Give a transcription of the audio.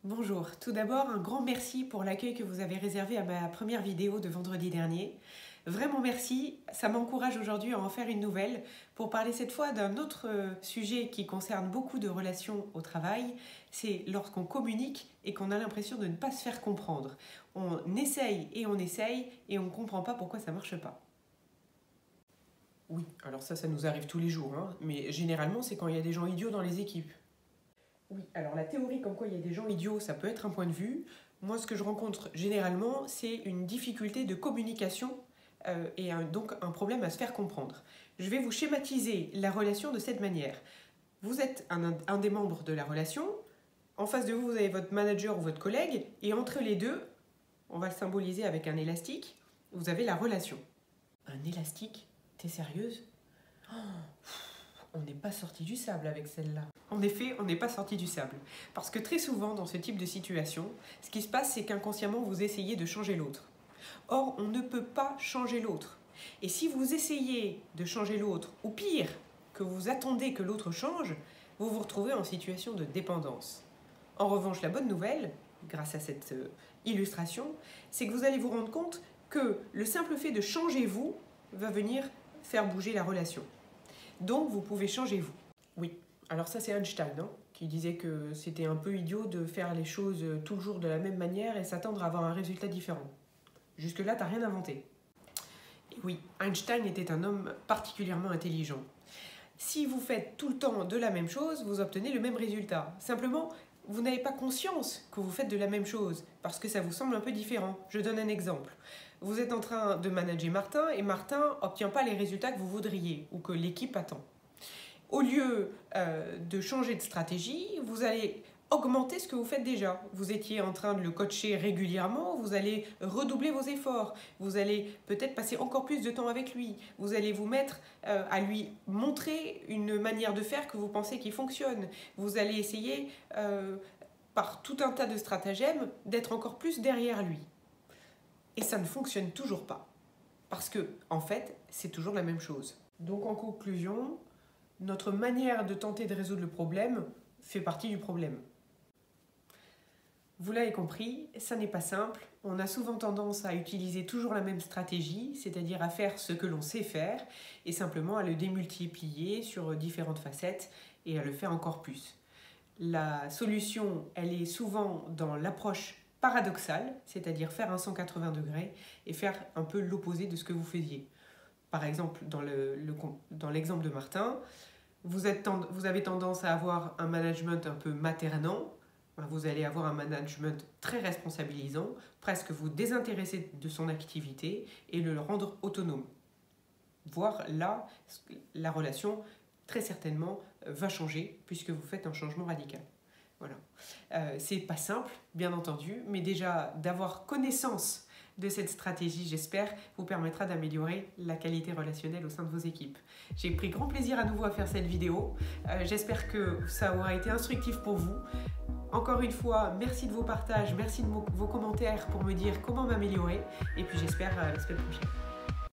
Bonjour, tout d'abord un grand merci pour l'accueil que vous avez réservé à ma première vidéo de vendredi dernier. Vraiment merci, ça m'encourage aujourd'hui à en faire une nouvelle pour parler cette fois d'un autre sujet qui concerne beaucoup de relations au travail. C'est lorsqu'on communique et qu'on a l'impression de ne pas se faire comprendre. On essaye et on ne comprend pas pourquoi ça ne marche pas. Oui, alors ça nous arrive tous les jours, hein, mais généralement c'est quand il y a des gens idiots dans les équipes. Oui, alors la théorie comme quoi il y a des gens idiots, ça peut être un point de vue. Moi, ce que je rencontre généralement, c'est une difficulté de communication et donc un problème à se faire comprendre. Je vais vous schématiser la relation de cette manière. Vous êtes un des membres de la relation, en face de vous, vous avez votre manager ou votre collègue, et entre les deux, on va le symboliser avec un élastique, vous avez la relation. Un élastique? T'es sérieuse? On n'est pas sorti du sable avec celle-là. En effet, on n'est pas sorti du sable. Parce que très souvent, dans ce type de situation, ce qui se passe, c'est qu'inconsciemment, vous essayez de changer l'autre. Or, on ne peut pas changer l'autre. Et si vous essayez de changer l'autre, ou pire, que vous attendez que l'autre change, vous vous retrouvez en situation de dépendance. En revanche, la bonne nouvelle, grâce à cette illustration, c'est que vous allez vous rendre compte que le simple fait de changer vous va venir faire bouger la relation. Donc, vous pouvez changer vous. Oui, alors ça c'est Einstein qui disait que c'était un peu idiot de faire les choses toujours de la même manière et s'attendre à avoir un résultat différent. Jusque-là, t'as rien inventé. Et oui, Einstein était un homme particulièrement intelligent. Si vous faites tout le temps de la même chose, vous obtenez le même résultat. Simplement, vous n'avez pas conscience que vous faites de la même chose parce que ça vous semble un peu différent. Je donne un exemple. Vous êtes en train de manager Martin et Martin n'obtient pas les résultats que vous voudriez ou que l'équipe attend. Au lieu de changer de stratégie, vous allez augmenter ce que vous faites déjà. Vous étiez en train de le coacher régulièrement, vous allez redoubler vos efforts, vous allez peut-être passer encore plus de temps avec lui, vous allez vous mettre à lui montrer une manière de faire que vous pensez qui fonctionne, vous allez essayer par tout un tas de stratagèmes d'être encore plus derrière lui. Et ça ne fonctionne toujours pas. Parce que, en fait, c'est toujours la même chose. Donc, en conclusion, notre manière de tenter de résoudre le problème fait partie du problème. Vous l'avez compris, ça n'est pas simple. On a souvent tendance à utiliser toujours la même stratégie, c'est-à-dire à faire ce que l'on sait faire, et simplement à le démultiplier sur différentes facettes et à le faire encore plus. La solution, elle est souvent dans l'approche paradoxal, c'est-à-dire faire un 180 degrés et faire un peu l'opposé de ce que vous faisiez. Par exemple, dans l'exemple de Martin, vous avez tendance à avoir un management un peu maternant, vous allez avoir un management très responsabilisant, presque vous désintéresser de son activité et le rendre autonome. Voire là, la relation, très certainement, va changer puisque vous faites un changement radical. Voilà. C'est pas simple, bien entendu, mais déjà d'avoir connaissance de cette stratégie, j'espère, vous permettra d'améliorer la qualité relationnelle au sein de vos équipes. J'ai pris grand plaisir à nouveau à faire cette vidéo. J'espère que ça aura été instructif pour vous. Encore une fois, merci de vos partages, merci de vos commentaires pour me dire comment m'améliorer. Et puis j'espère à la semaine prochaine.